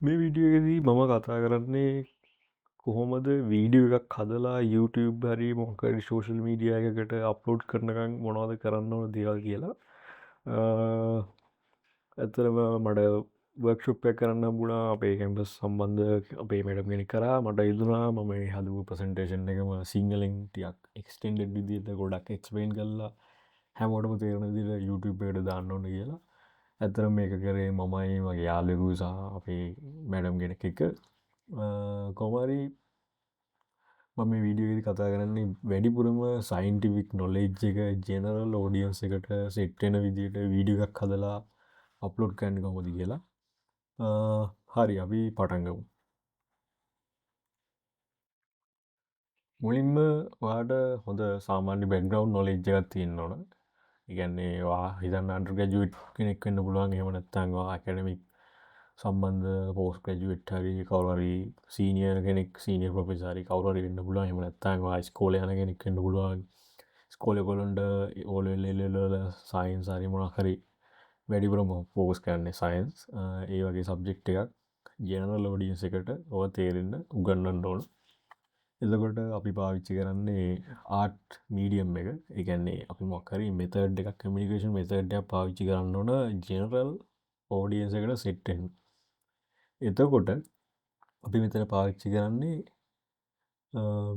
මේ වීඩියෝෙදී මම කතා කරන්නේ කොහොමද වීඩියෝ එකක් හදලා YouTube හරි මොකරි සෝෂල් මීඩිය එකකට අප්ලෝඩ් කරනකං මොනවද කරන්න ඕන දේවල් කියලා. ඇතරම මට වර්ක්ෂොප්ය කරන්න බුණා අපේ කැම්පස් සම්බන්ධ අපේ මැඩම් ගෙනෙ කරා මට ඉදුනා මම හදපු ප්‍රසන්ටේෂන් එකම සිංහලෙන් ටියක් එක්ස්ටෙන්ඩඩ් විදිට ගොඩක් එක්ස්පේන් කරලා හැමෝටම තේරණ දිල YouTube එකට දාන්න ඕන කියලා. ඇතර මේක කරේ මමයි මගේ යාලෙකු සහ අපේ මැඩම් ගෙනෙක් එක කොමරි මම වීඩියෝෙදි කතා කරන්නේ වැඩිපුරම සයින්ටිවික් නොලෙජ් එක ජනරල් ෝඩියන්ස එකට සෙට්ටෙන විදිට වීඩිය එකක් හදලා අප්ලෝඩ් කෑන්න කොමති කියලා. හරි අපි පටන්ගමු. මුලින්ම වාට හොඳ සාමාන්‍ය බැක්ග්‍රවන්් නොලෙජ් එකක් තියන්න ඕන. ඉගැන්නේ වා හිතන්න අන්ඩ ගජුවට් කෙනෙක් වන්න පුළුවන් එහමනත්තන්වා ඇකඩමික් සම්බන්ධ පෝස් ගජුවට් හරි කවරරි සීනිය කෙනෙක් සීනිය ප්‍රපෙසාරි කවරරි වෙන්න පුලුවන් එමනත්තන්වා ස්කෝල යන කෙනෙක් වන්න පුළුවන් ස්කෝල කොළොන්ට ඕලෙල්ල සයින් සරි මොනක් හරි වැඩිපුරම පෝස් කරන්නේ සයින්ස් ඒ වගේ සබ්ජෙක්් එකක් ජනරල් ලෝඩියන්ස එකට ඔව තේරෙන්න උගන්නන්න ඕන. එතකොට අපි පාවිච්චි කරන්නේ ආට් මීඩියම් එක එකන්නේ අපි මොක්කරි මෙතඩ් එකක් කමිනිකේෂන් මෙතඩ්ඩයක් පාවිච්චි කරන්න ඕන ජනරල් ෝඩියන්ස එකට සෙට්ටෙන්. එතකොට අපි මෙතන පාවිච්චි කරන්නේ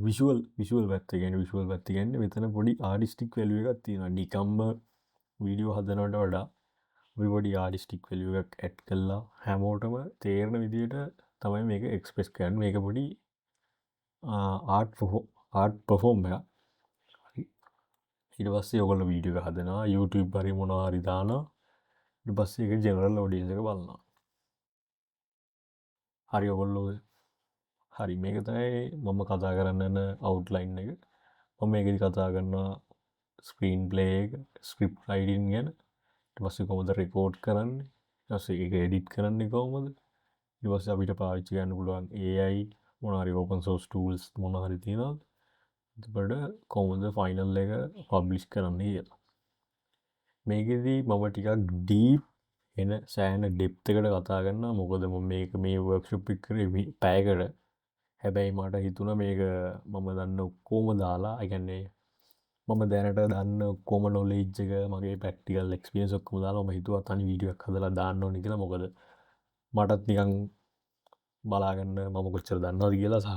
විශුවල් පැත්ත ගැන විශුවල් පැත්ති ගන්න මෙතන පොඩි ආඩිස්ටික් වැලුව එකක් තියෙන ඩිකම්ම වීඩියෝ හදනට වඩා පොඩි ආඩිස්ටික් වැලුව එකක් ඇට් කල්ලා හැමෝටම තේරණ විදියට තමයි මේක එක්ස්පෙස් කරන්න මේක පොඩි ආට් පොෆෝම් එක ඉට පස්සේ ඔගොල වීඩියෝ හදනා YouTube පරි මොනවාරි දාන පස්සේ එක ජනරල් ෝඩියන්ස එක බලන්නා. හරි ඔගොල්ලෝ හරි මේක තමයි මම කතා කරන්නන අවුට්ලයින් එක මම මේකදි කතා කරන්න ස්ක්‍රීන් ප්ලේ ස්ක්‍රිප් රයිඩන් ගැන පස්සේ කොමද රෙකෝඩ් කරන්න එක එඩිට් කරන්නේ කොමද ඉවස්ස අපිට පාවිච්චි ගන්න පුළුවන් ඒයි මොනරි ඕපන් සෝස් ටූල්ස් මොනහරි තියනද බට කොමුද ෆයිනල් එක පබ්ලිෂ් කරන්නේ කියලා. මේකෙදී මම ටිකක් ඩීප් එන සෑන ඩෙප්තකට කතා කරන්න මොකද මේක මේ වර්ක්ෂප් කර පෑකට හැබැයි මට හිතුන මේක මම දන්න ඔක්කෝම දාලා එකන්නේ මම දැනට දන්න කොම නොලේජ්ක මගේ පැක්ටිකල් එක්ස්පියන්ස් ඔක්කම දාලා ම හිතුව තනි වීඩියක් කදලා දාන්න ඕනි කියලා මොකද මටත් නිකං බලාගන්න මම කොච්චර දන්නවාද කියලා සහ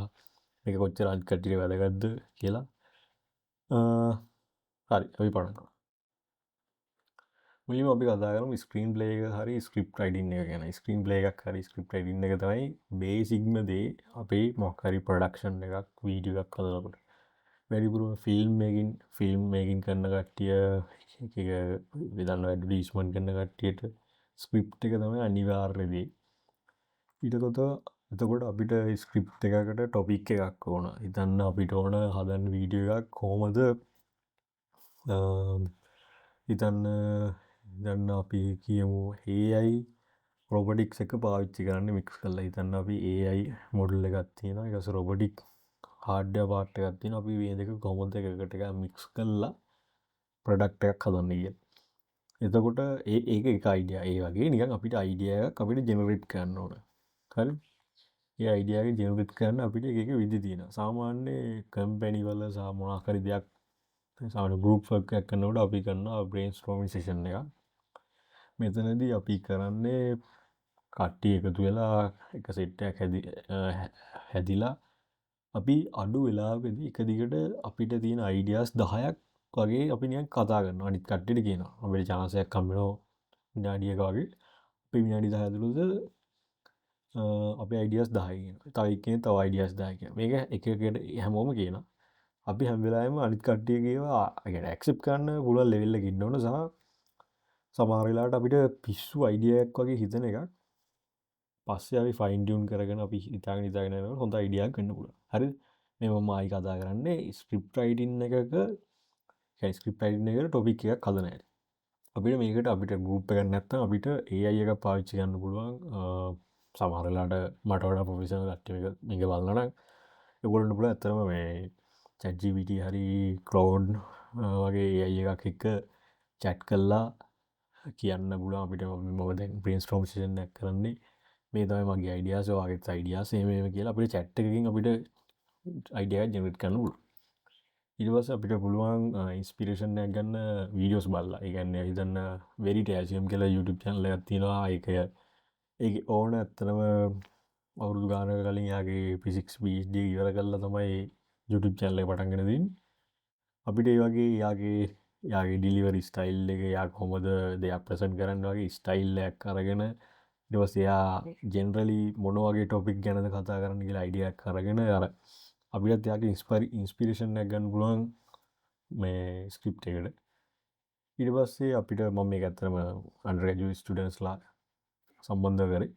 එක කොච්චර අත්කටික වැදගත්ද කියලා. හරි අපි පටන්ග මුලින්ම අපි කතා කරමු ස්ක්‍රීන් ප්ලේ එක හරි ස්ක්‍රිප් රයිඩින් එක ගැන. ස්ක්‍රීන් ප්ලේ එකක් හරි ස්ක්‍රිප් රයිඩින් එක තමයි බේසික්ම දේ අපේ මොක්හරි ප්‍රොඩක්ෂන් එකක් වීඩියෝ එකක් හදනකොට. වැඩිපුරුව ෆිල්ම් මේකින් කරන කට්ටිය විදන්න ඇඩ්ඩීස්මන් කරන කට්ටියට ස්ක්‍රිප් එක තමයි අනිවාර්යදී. ඊටකොත එතකොට අපිට ස්ක්‍රිප් එකකට ටොපික් එකක් ඕන ඉතන්න අපිට ඕන හදන් වීඩියෝ එකක් කෝමද ඉතන්න දන්න අපි කියමු ඒයි රොබටික් එක පාවිච්චි කරන්න මික්ස් කල්ලා හිතන්න අපි ඒයි මොඩල් එකත් තියෙන එකස රොබටික් හාඩ්‍ය පාට්ට ගත්තින අපි වේ දෙක කොමොද එකකට එක මික්ස් කල්ලා ප්‍රඩක්ටයක් හදන්න කිය. එතකොට ඒක එක අයිඩිය ඒ වගේ නිකන් අපිට අයිඩිය අපිට ජෙනරේට් කරන්න ඕන හරි ඒ අයිඩියගේ ජෙනරේට් කරන්න අපිට එක විදි තියෙන සාමාන්‍ය කම්පැනිවල සාමනාකරි දෙයක් සාට ගරුප්ක් කන්නට අපි කරන්න බ්‍රේන්ස් ටෝමි සේෂන් එක මෙතනදී අපි කරන්නේ කට්ටිය එකතු වෙලා එක සෙට්ටයක් හැදිලා අපි අඩු වෙලාවෙද එක දිගට අපිට තියෙන අයිඩියස් 10ක් වගේ අපි නියන් කතා කරන්න අනිත් කට්ටිට කියන අපට චාන්සයක් කම්මෙනෝ විනාඩියක වගේ අපි විනාඩි 10 ඇතුළත අපේ අයිඩියස් 10 තවයිකන තව අයිඩියස් 10 මේක එකකට හැමෝම කියන අපි හැම්වෙලාම අනිත් කට්ටියගේවා ඇක්සප් කරන්න පුළුවන් ලෙවෙල්ල ඉන්නවන සහ සමාරලාට අපිට පිස්සු අයිඩියක් වගේ හිතන එකක් පස්සේ අපි ෆයින්ඩියන් කරගෙන අපි හිතාගෙන ඉතාගෙන හොඳ අයිඩියක් කන්න පුල හරි මෙම ආයි කතා කරන්නේ ස්ක්‍රිප් රයිඩින් එකක ස්ක්‍රිප් යිඩන එකට ටොපික් එකක් කදනෑ අපිට මේකට අපිට ගුප් එක නැත්ත අපිට ඒ අය එක පාවිච්චි ගන්න පුළුවන් සමහරලාට මටවඩ පොෆිසන ගට්ට එක බලන්නන එගොලන්න පුල ඇතරම මේ චැජ්ජිවිට හරි කලෝඩ් වගේ ඒ අය එකක් එක්ක චැට් කල්ලා කියන්න පුලා අපිට මොද ප්‍රින්ස් ටෝම්ෂන් කරන්නේ මේ තමයි මගේ අයිඩියාස් වගේ අයිඩියාස් එහෙම කියලා අපිට chat එකකින් අපිට අයිඩියා එකක් ජෙනරේට් කරන්න පුළුවන්. ඊට පස්සේ අපිට පුළුවන් ඉන්ස්පිරේෂන් එකක් ගන්න වීඩියෝස් බලලා. ඒ කියන්නේ හිතන්න වෙරිටෑසියම් කියලා YouTube channel එකක් තියෙනවා. ඒක ඕන ඇත්තටම අවුරුදු ගානක කලින් යාගේ ෆිසික්ස් PhD ඉවර කරලා තමයි YouTube channel එක පටන් ගෙන තියෙන්නේ. අපිට ඒ වගේ යාගේ ඩිලිවරි ස්ටයිල් එක යා කොහොමද දෙයක් ප්‍රසන්ට් කරන්න වගේ ස්ටයිල් එකක් අරගෙන ඊට පස්සේ එයා ජෙනරලි මොන වගේ ටොපික් ගැනද කතා කරන්න කියලා අයිඩියා එකක් අරගෙන අර අපිටත් යාගේ ඉන්ස්පිරේෂන් එකක් ගන්න පුළුවන් මේ ස්ක්‍රිප්ට් එකට. ඊට පස්සේ අපිට මම මේක ඇත්තටම අන්ඩර්ග්‍රැජුවේට් ස්ටුඩන්ට්ස්ලා සම්බන්ධ කරේ.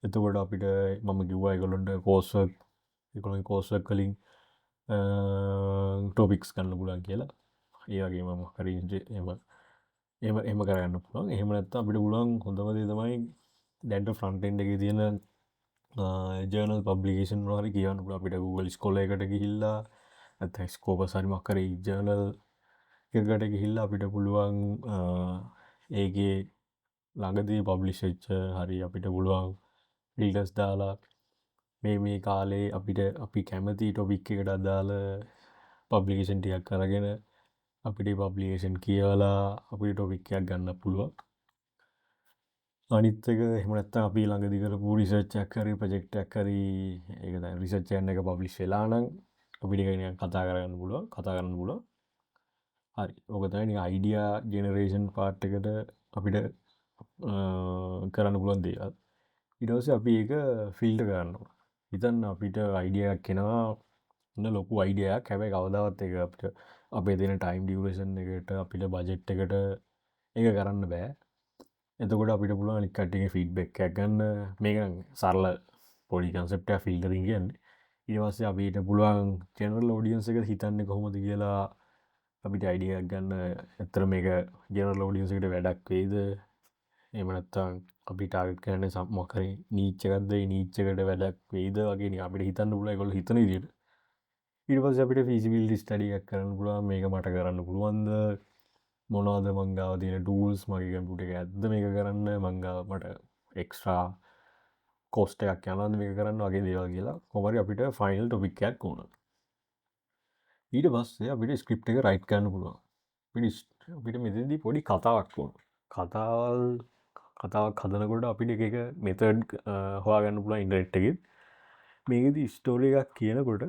එතකොට අපිට මම කිව්වා ඒගොල්ලොන්ට කෝස් වර්ක් වලින් ටොපික්ස් ගන්න පුළුවන් කියලා. ඒ වගේ මම හරි එහෙම කරගන්න පුළුවන්. එහෙම නැත්නම් අපිට පුළුවන් හොඳම දේ තමයි දැන්ට ෆ්‍රන්ට් එන්ඩ් එකේ තියෙන ජර්නල් පබ්ලිකේෂන් මොනවා හරි කියවන්න පුළුවන්. අපිට Google ස්කෝලර් එකට ගිහිල්ලා නැත්නම් ස්කෝපස් හරි මොකක් හරි ජර්නල් එකකට ගිහිල්ලා අපිට පුළුවන් ඒකේ ළඟදී පබ්ලිෂ් වෙච්ච හරි අපිට පුළුවන් ෆිල්ටර්ස් දාලා මේ කාලේ අපි කැමති ටොපික් එකට අදාළ පබ්ලිකේෂන් ටිකක් අරගෙන අපිට පබ්ලිකේෂන් කියවලා අපිට ටොපික් එකක් ගන්න පුළුවන්. අනිත් එක එහෙම නැත්නම් අපි ළඟදී කරපු රිසර්ච් එකක් හරි ප්‍රොජෙක්ට් එකක් හරි ඒක දැන් රිසර්ච් එක පබ්ලිෂ් වෙලා නම් අපිට ඒක නිකන් කතා කරන්න පුළුවන්. හරි. ඕක තමයි නිකන් අයිඩියා ජෙනරේෂන් පාර්ට් එකට අපිට කරන්න පුළුවන් දේවල්. ඊට පස්සේ අපි ඒක ෆිල්ටර් කරනවා. හිතන්න අපිට අයිඩියා එකක් එනවා. ලොකු අයිඩියා එකක්. හැබැයි කවදාවත් ඒක අපිට අපේ දෙන ටයිම් ඩියුරේෂන් එකට අපිට බජට් එකට ඒක කරන්න බෑ. එතකොට අපිට පුළුවන් අනිත් කට්ටියගේ ෆීඩ්බැක් එකක් ගන්න. මේක සරල පොඩි කන්සෙප්ට් එකක් ෆිල්ටරින් කියන්නේ. ඊට පස්සේ අපිට පුළුවන් ජෙනරල් ඔඩියන්ස් එක හිතන්නේ කොහොමද කියලා අපිට අයිඩියා එකක් ගන්න. ඇත්තට මේක ජෙනරල් ඔඩියන්ස් එකට වැඩක් වෙයිද? එහෙම නැත්නම් අපි ටාගට් කරන්නේ මොකක් හරි නීච් එකක්ද? ඒ නීච් එකට වැඩක් වෙයිද වගේ නිකන් අපිට හිතන්න පුළුවන් ඒගොල්ලෝ හිතන විදිහට. ඊට පස්සේ අපිට ෆීසිබිලිටි ස්ටඩි එකක් කරන්න පුළුවන්. මේක මට කරන්න පුළුවන්ද? මොනවද මං ගාව තියෙන ටූල්ස් මගේ කම්පියුටර් එකේ ඇද්ද මේක කරන්න? මං ගාව මට එක්ස්ට්‍රා කොස්ට් එකක් යනවාද මේක කරන්න වගේ දේවල් කියලා කොහොම හරි අපිට ෆයිනල් ටොපික් එකක් ඕන. ඊට පස්සේ අපිට ස්ක්‍රිප්ට් එක රයිට් කරන්න පුළුවන්. අපිට මෙතනදී පොඩි කතාවක් ඕන. කතාවක් හදනකොට අපිට එක මෙතඩ් හොයාගන්න පුළුවන් ඉන්ටර්නෙට් එකෙන්. මේකෙදි ස්ටෝරි එකක් කියනකොට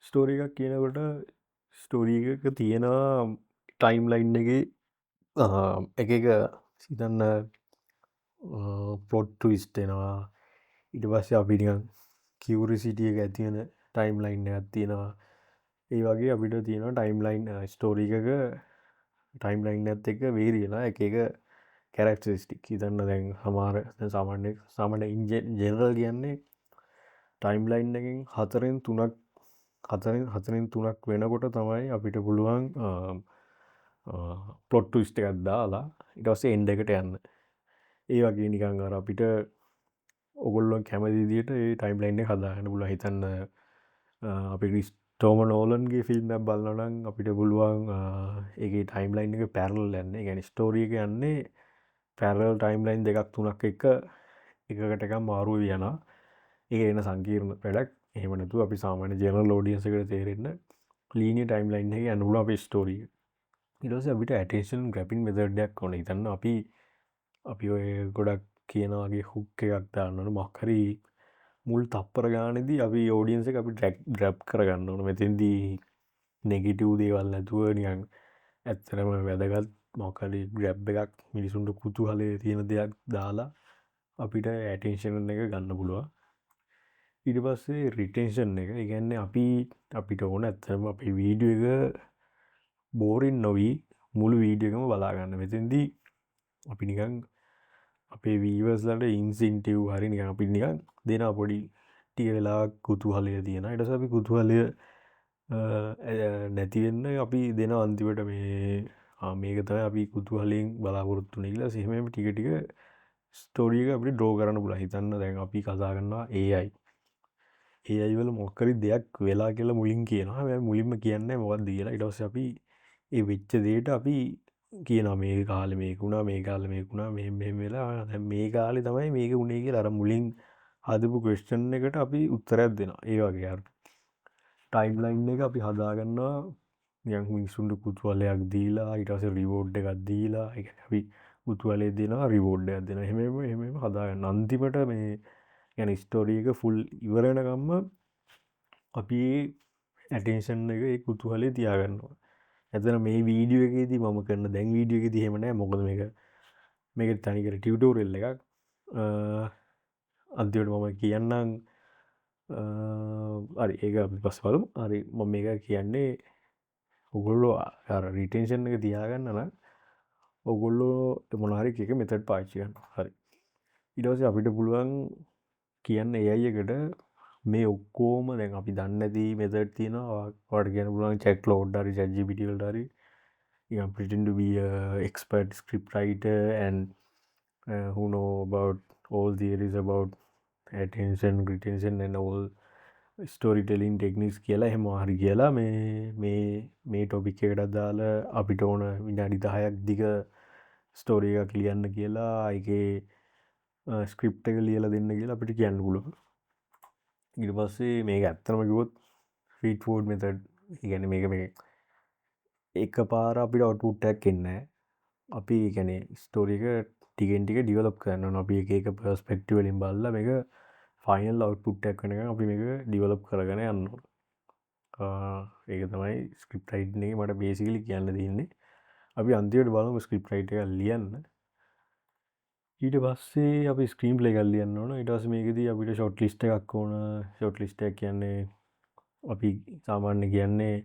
ස්ටෝරි එකක් කියනකොට ස්ටෝරි එක තියෙනවා ටයිම් ලයින් එකේ එක සිතන්න පොට් ට්විස්ට් එනවා. ඊට පස්සේ අපි නිකන් කියුරිසිටි එක ඇති වෙන ටයිම් ලයින් එකක් තියෙනවා. ඒ වගේ අපිට තියෙනවා ටයිම් ලයින් ස්ටෝරි එකක ටයිම් ලයින් එකත් එක්ක වේරි වෙනවා එක කැරක්ටරිස්ටික්. හිතන්න දැන් සාමාන්‍ය ජෙනරල් කියන්නේ ටයිම් ලයින් එකෙන් හතරෙන් තුනක් වෙනකොට තමයි අපිට පුළුවන් ප්ලොට් ට්විස්ට් එකක් දාලා ඊට පස්සේ එන්ඩ් එකට යන්න. ඒ වගේ නිකන් අර අපිට ඔයගොල්ලෝ කැමති විදිහට ඒ ටයිම් ලයින් එක හදාගන්න පුළුවන්. හිතන්න අපි ක්‍රිස්ටෝෆර් නෝලන්ගේ ෆිල්ම් එකක් බලනවා නම් අපිට පුළුවන් ඒකේ ටයිම් ලයින් එක පැරලල් යන්නේ. ඒ කියන්නේ ස්ටෝරි එක යන්නේ පැරලල් ටයිම් ලයින් දෙකක් තුනක් එක්ක එකකට එකක් මාරු වෙවි යනවා. ඒක එන සංකීර්ණ වැඩක්. එහෙම නැතුව අපි සාමාන්‍ය ජෙනරල් ඔඩියන්ස් එකට තේරෙන්න ලීනියර් ටයිම් ලයින් එකේ යන්න පුළුවන් අපේ ස්ටෝරි එක. ඊට පස්සේ අපිට ඇටෙන්ෂන් ග්‍රැබින් මෙතඩ් එකක් ඕනේ. හිතන්න අපි ඔය ගොඩක් කියන වගේ හුක් එකක් දාන්න ඕන. මොකක් හරි මුල් තප්පර ගානේදී අපි ඔඩියන්ස් එක අපි ග්‍රැබ් කරගන්න ඕන. මෙතෙන්දී නෙගටිව් දේවල් නැතුව නිකන් ඇත්තටම වැදගත් මොකක් හරි ග්‍රැබ් එකක් මිනිසුන්ට කුතුහලය තියෙන දෙයක් දාලා අපිට ඇටෙන්ෂන් එක ගන්න පුළුවන්. ඊට පස්සේ රිටෙන්ෂන් එක. ඒ කියන්නේ අපිට ඕන ඇත්තටම අපේ වීඩියෝ එක බෝරින් නොවි මුළු වීඩියෝ එකම බලා ගන්න. මෙතෙන්දී අපි නිකන් අපේ වීවර්ස්ලට ඉන්සෙන්ටිව් හරි නිකන් අපි නිකන් දෙනවා පොඩි ටික වෙලාවක් කුතුහලය තියෙනවා. ඊට පස්සේ අපි කුතුහලය නැති වෙන්න අපි දෙන අන්තිමට මේක තමයි අපි කුතුහලයෙන් බලාපොරොත්තු වෙන්නේ කියලා. එහෙම ටික ටික ස්ටෝරි එක අපිට ඩ්‍රෝ කරන්න පුළුවන්. හිතන්න දැන් අපි කතා කරනවා AI වල මොකක් හරි දෙයක් වෙලා කියලා මුලින් කියනවා. හැබැයි මුලින්ම කියන්නේ මොකක්ද කියලා. ඊට පස්සේ අපි ඒ වෙච්ච දෙයට අපි කියන මේ කාල මේකුණා මේ කාල මේකුණා මෙහෙම වෙලා දැන් මේ කාලේ තමයි මේක උනේ කියලා අර මුලින් හදපු ක්වෙස්චන් එකට අපි උත්තරයක් දෙනවා. ඒ වගේ අර ටයිම්ලයින් එක අපි හදාගන්නවා නිකන් මිනිස්සුන්ට කුතුහලයක් දීලා ඊට පස්සේ රිවෝඩ් එකක් දීලා ඒ කියන්නේ අපි කුතුහලයක් දෙනවා රිවෝඩ් එකක් දෙනවා. එහෙම හදාගන්න. අන්තිමට මේ يعني ස්ටෝරි එක ෆුල් ඉවර වෙනකම්ම අපි ඇටෙන්ෂන් එක ඒ කුතුහලේ තියාගන්නවා. එතන මේ වීඩියෝ එකේදී මම කරන දැන් වීඩියෝ එකේදී එහෙම නැහැ. මොකද මේක තනිකර ටියුටෝරියල් එකක්. අන්තිමට මම කියන්නම් හරි ඒක අපි පස්සේ බලමු. හරි මම මේක කියන්නේ ඔයගොල්ලෝ අර රිටෙන්ෂන් එක තියාගන්න නම් ඔයගොල්ලෝ මොනවා හරි එක මෙතඩ් පාවිච්චි කරනවා. හරි. ඊට පස්සේ අපිට පුළුවන් කියන්න AI එකට මේ ඔක්කොම දැන් අපි දන්නේ නැති මෙතඩ් තියෙනවා. ඔයාලට කියන්න පුළුවන් ChatGPT හරි ChatGPT වලට හරි you can pretend to be a expert script writer and who know about all theories about attention retention and all storytelling techniques කියලා එහෙම හරි කියලා මේ ටොපික් එකට දාලා අපිට ඕන විනාඩි 10ක් දිග ස්ටෝරි එකක් ලියන්න කියලා ඒකේ ස්ක්‍රිප්ට් එක ලියලා දෙන්න කියලා අපිට කියන්න පුළුවන්. ඊට පස්සේ මේක ඇත්තම කිව්වොත් ෆීඩ් ෆෝඩ් මෙතඩ් ඒ කියන්නේ මේක එක පාර අපිට අවුට්පුට් එකක් එන්නේ නැහැ. අපි ඒ කියන්නේ ස්ටෝරි එක ටිකෙන් ටික ඩිවෙලොප් කරන්න ඕන. අපි එක පර්ස්පෙක්ටිව් වලින් බලලා මේක ෆයිනල් අවුට්පුට් එකක් වෙනකන් අපි මේක ඩිවෙලොප් කරගෙන යන්න ඕන. ඒක තමයි ස්ක්‍රිප්ට් රයිටින් එකේ මට බේසිකලි කියන්න තියෙන්නේ. අපි අන්තිමට බලමු ස්ක්‍රිප්ට් රයිට් එකක් ලියන්න. ඊට පස්සේ අපි ස්ක්‍රීන් ප්ලේ එකක් ලියන්න ඕන. ඊට පස්සේ මේකෙදී අපිට ෂොට් ලිස්ට් එකක් ඕන. ෂොට් ලිස්ට් එක කියන්නේ අපි සාමාන්‍ය කියන්නේ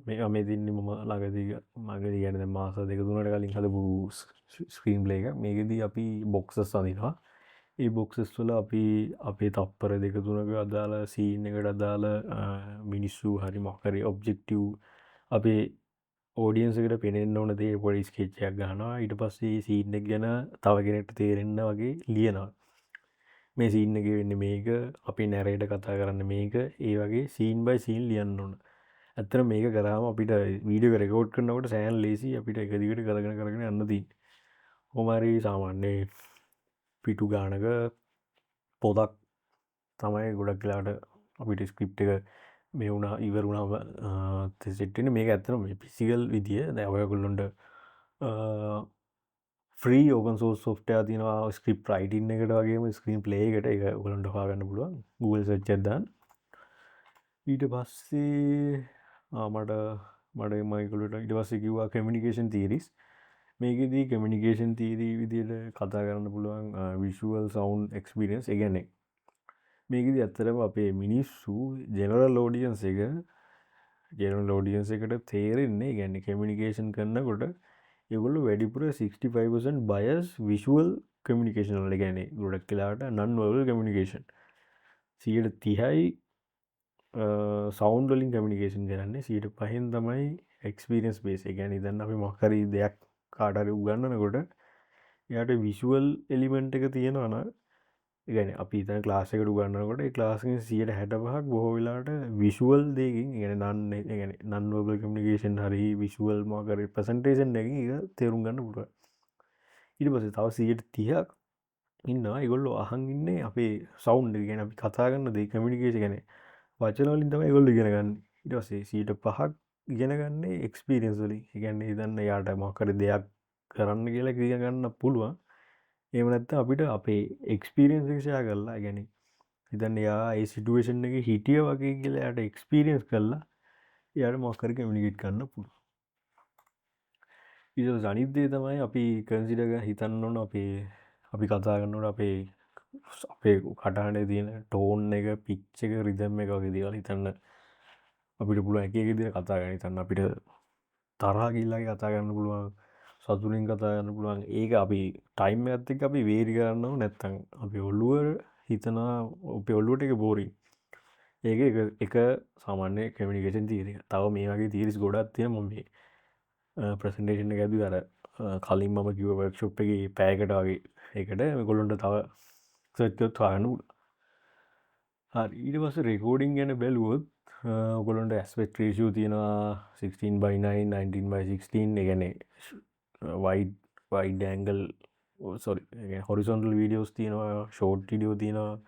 මේ තින්නේ මම ළඟදී කියන්නේ දැන් මාස 2-3කට කලින් හදපු ස්ක්‍රීන් ප්ලේ එකක්. මේකෙදී අපි බොක්සස් අඳිනවා. ඒ බොක්සස් වල අපි අපේ තප්පර 2-3ක අදාළ සීන් එකට අදාළ මිනිස්සු හරි මොකක් හරි ඔබ්ජෙක්ටිව් අපේ ඕඩියන්ස් එකට පෙනෙන්න ඕන දේ පොඩි ස්කෙච් එකක් ගන්නවා. ඊට පස්සේ සීන් එක ගැන තව කෙනෙක්ට තේරෙන්න වගේ ලියනවා. මේ සීන් එකේ වෙන්නේ මේක, අපි නැරේට කතා කරන්න මේක, ඒ වගේ සීන් බයි සීන් ලියන්න ඕන. ඇත්තට මේක කරාම අපිට වීඩියෝ එක රෙකෝඩ් කරනකොට සෑහෙන ලේසි අපිට එක දිගට කරගෙන යන්න තියෙන්නේ. කොහොම හරි සාමාන්‍ය පිටු ගානක පොතක් තමයි ගොඩක් වෙලාවට අපිට ස්ක්‍රිප්ට් එක මේ වුණා ඉවර වුණාම සෙට් වෙන්නේ. මේක ඇත්තටම මේ ෆිසිකල් විදිය දැන් ඔයගොල්ලොන්ට ෆ්‍රී ඕපන් සෝස් සොෆ්ට්වෙයාර් තියෙනවා ස්ක්‍රිප්ට් රයිටින් එකට වගේම ස්ක්‍රීන් ප්ලේ එකට. ඒක ඔයගොල්ලන්ට හොයාගන්න පුළුවන් Google search එකක් දාන්න. ඊට පස්සේ මට මයිකලට ඊට පස්සේ කිව්වා කමියුනිකේෂන් තියරිස්. මේකෙදී කමියුනිකේෂන් තියරි විදියට කතා කරන්න පුළුවන් විෂුවල් සවුන්ඩ් එක්ස්පීරියන්ස්. ඒ කියන්නේ මේකෙදී ඇත්තටම අපේ මිනිස්සු ජෙනරල් ඔඩියන්ස් එකට තේරෙන්නේ කියන්නේ කමියුනිකේෂන් කරනකොට ඒගොල්ලෝ වැඩිපුර 65% බයස් විෂුවල් කමියුනිකේෂන් වල. ඒ කියන්නේ ගොඩක් වෙලාවට නන් වර්බල් කමියුනිකේෂන් 30යි සවුන්ඩ් වලින් කමියුනිකේෂන් කරන්නේ. 5න් තමයි එක්ස්පීරියන්ස් බේස්. ඒ කියන්නේ දැන් අපි මොකක් හරි දෙයක් කාට හරි උගන්වනකොට එයාට විෂුවල් එලිමන්ට් එක තියෙනවා නම් ඒ කියන්නේ අපි හිතන ක්ලාස් එකට උගන්වනකොට ඒ ක්ලාස් එකෙන් 65ක් බොහෝ වෙලාවට විෂුවල් දෙකකින් ඒ කියන්නේ නන් වර්බල් කමියුනිකේෂන් හරි විෂුවල් මොකක් හරි ප්‍රසන්ටේෂන් එකකින් ඒක තේරුම් ගන්න පුළුවන්. ඊට පස්සේ තව 30ක් ඉන්නවා ඒගොල්ලෝ අහන් ඉන්නේ අපේ සවුන්ඩ් එක. කියන්නේ අපි කතා කරන දේ කමියුනිකේෂන් කියන්නේ වචන වලින් තමයි ඒගොල්ලෝ ඉගෙන ගන්න. ඊට පස්සේ 5ක් ඉගෙන ගන්නේ එක්ස්පීරියන්ස් වලින්. ඒ කියන්නේ ඉතින් යාට මොකක් හරි දෙයක් කරන්න කියලා ඉගෙන ගන්න පුළුවන්. එහෙම නැත්නම් අපිට අපේ එක්ස්පීරියන්ස් එක ෂෙයා කරලා ඒ කියන්නේ ඉතින් යා ඒ සිටුේෂන් එකේ හිටිය වගේ කියලා යාට එක්ස්පීරියන්ස් කරලා යාට මොකක් හරි කමියුනිකේට් කරන්න පුළුවන්. ඊට පස්සේ අනිත් දේ තමයි අපි කන්සිඩර් කරලා හිතන්න ඕන අපි කතා කරනකොට අපේ කටහඬේ තියෙන ටෝන් එක, පිච් එක, රිදම් එක වගේ දේවල් හිතන්න අපිට පුළුවන්. එක එක විදිහට කතා කරන්න හිතන්න අපිට තරහා ගිහිල්ලා කතා කරන්න පුළුවන්, සතුටින් කතා කරන්න පුළුවන්. ඒක අපි ටයිම් එකත් එක්ක අපි වේරි කරන්න ඕන. නැත්තම් අපි ඔළුව හිතනවා අපේ ඔළුවට ඒක බෝරින්. ඒක එක සාමාන්‍ය කමියුනිකේෂන් තියරි එක. තව මේ වගේ තියරිස් ගොඩක් තියෙනවා. මම මේ ප්‍රසන්ටේෂන් එක ඇදුවේ අර කලින් මම කිව්ව වර්ක්ෂොප් එකේ පැයකට වගේ ඒකට මේගොල්ලන්ට තව සර්ච් කරලා හොයන්න පුළුවන්. හරි ඊට පස්සේ රෙකෝඩින් ගැන බැලුවොත් ඔගොලොන්ට ඇස්පෙක්ට් රේෂියෝ තියෙනවා 16:9 19:16 එකනේ wide angle sorry horizontal videos තියෙනවා ෂෝට් විඩියෝ තියෙනවා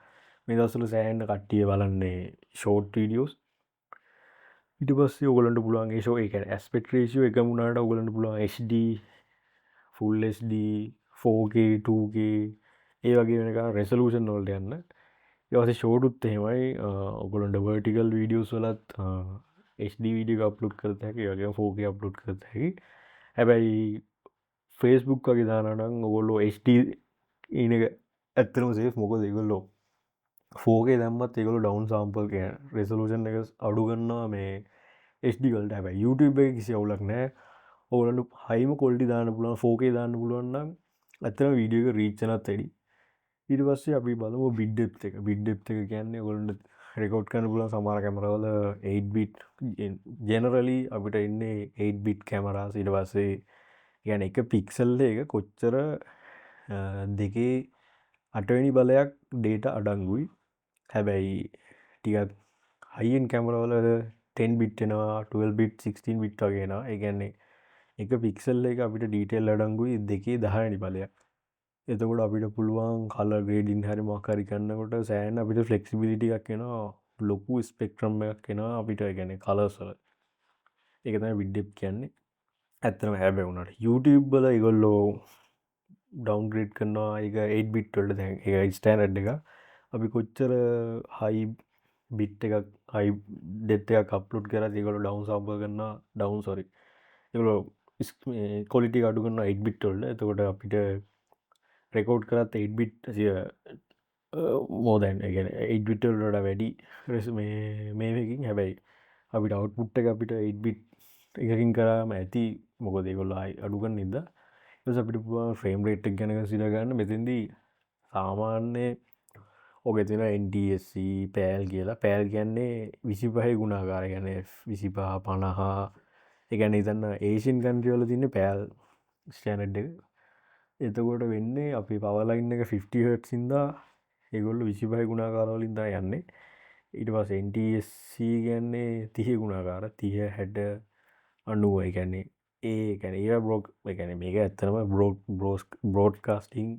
මේ දවස්වල සෑහෙන්න කට්ටිය බලන්නේ ෂෝට් වීඩියෝස් ඊට පස්සේ ඔයගලන්ට පුළුවන් ඒ ෂෝ ඒ කියන්නේ ඇස්පෙක්ට් රේෂියෝ එකම වුණාට ඔයගලන්ට පුළුවන් HD full HD 4K 2K ඒ වගේ වෙනකන් රෙසලූෂන් වලට යන්න ඊට පස්සේ ෂෝටුත් එහෙමයි ඔයගලන්ට වර්ටිකල් වීඩියෝස් වලත් HD වීඩියෝ එක අප්ලෝඩ් කරත හැකි ඒ වගේම 4K අප්ලෝඩ් කරත හැකි හැබැයි ෆේස්බුක් වගේ දානවා නම් ඔයගොල්ලෝ HD ඉන එක ඇත්තටම සේෆ් මොකද ඒගොල්ලෝ 4K දැම්මත් ඒගොල්ලෝ ඩවුන් සෑම්පල් කියන රෙසලූෂන් එක අඩු කරනවා මේ HD වලට හැබැයි YouTube එකේ කිසි අවුලක් නැහැ ඔයගොල්ලන්ට හයිම ක්වොලිටි දාන්න පුළුවන් 4K දාන්න පුළුවන් නම් ඇත්තටම වීඩියෝ එක රීච් වෙනත් වැඩි ඊට පස්සේ අපි බලමු bit depth එක bit depth එක කියන්නේ ඔයගොල්ලන්ට රෙකෝඩ් කරන්න පුළුවන් සමහර කැමරාවල 8 bit generally අපිට ඉන්නේ 8 bit කැමරාස් ඊට පස්සේ කියන්නේ එක පික්සල් එක කොච්චර දෙකේ 8 වෙනි බලයක් data අඩංගුයි හැබැයි ටිකක් හයින් කැමරවල 10 බිට් එනවා 12 බිට් 16 බිට් වගේ එනවා ඒ කියන්නේ එක පික්සල් එක අපිට ඩීටේල් අඩංගුයි දෙකේ 10 වෙනි බලයක් එතකොට අපිට පුළුවන් කලර් ග්‍රේඩින් හරි මොකක් හරි කරනකොට සෑහෙන අපිට ෆ්ලෙක්සිබිලිටි එකක් එනවා ලොකු ස්පෙක්ට්‍රම් එකක් එනවා අපිට ඒ කියන්නේ කලර්ස් වල ඒක තමයි bit depth කියන්නේ ඇත්තම හැබැයි වුණාට YouTube වල ඒගොල්ලෝ ඩවුන්ග්‍රේඩ් කරනවා ඒක 8 බිට් වලට දැන් ඒක ස්ටෑන්ඩඩ් එක අපි කොච්චර හයි බිට් එකක් හයි ඩෙප්ත් එකක් අප්ලෝඩ් කරත් ඒගොල්ලෝ ඩවුන් සෑම්පල් කරනවා ඩවුන් සෝරි ඒගොල්ලෝ ක්වොලිටි අඩු කරනවා 8 බිට් වලට එතකොට අපිට රෙකෝඩ් කරත් 8 බිට් මෝදැන් ගැන 8 බිට් වලට වැඩි මේකින් හැබැයි අපිට අවුට්පුට් එක අපිට 8 බිට් එකකින් කරාම ඇති මොකද ඒගොල්ලෝ අඩු කරන නින්දා ඊට පස්සේ අපිට පුළුවන් ෆ්‍රේම් රේට් එක ගැන කන්සිඩර් කරන්න මෙතෙන්දී සාමාන්‍ය ඔගේ තියෙන NTSC පෑල් කියලා පෑල් කියන්නේ 25 ගුණාකාරය කියන්නේ 25 50 ඒ කියන්නේ ඉතින් ඒෂියන් කන්ට්‍රි වල තියෙන පෑල් ස්ටෑන්ඩඩ් එක එතකොට වෙන්නේ අපි පවර් ලයින් එක 50 හර්ට්ස් ඉඳලා ඒගොල්ලෝ 25 ගුණාකාර වලින් තමයි යන්නේ ඊට පස්සේ NTSC කියන්නේ 30 ගුණාකාර 30 60 90 ඒ කියන්නේ ඒ කියන්නේ ඒ බ්‍රෝක් ඒ කියන්නේ මේක ඇත්තටම බ්‍රෝඩ්කාස්ටිං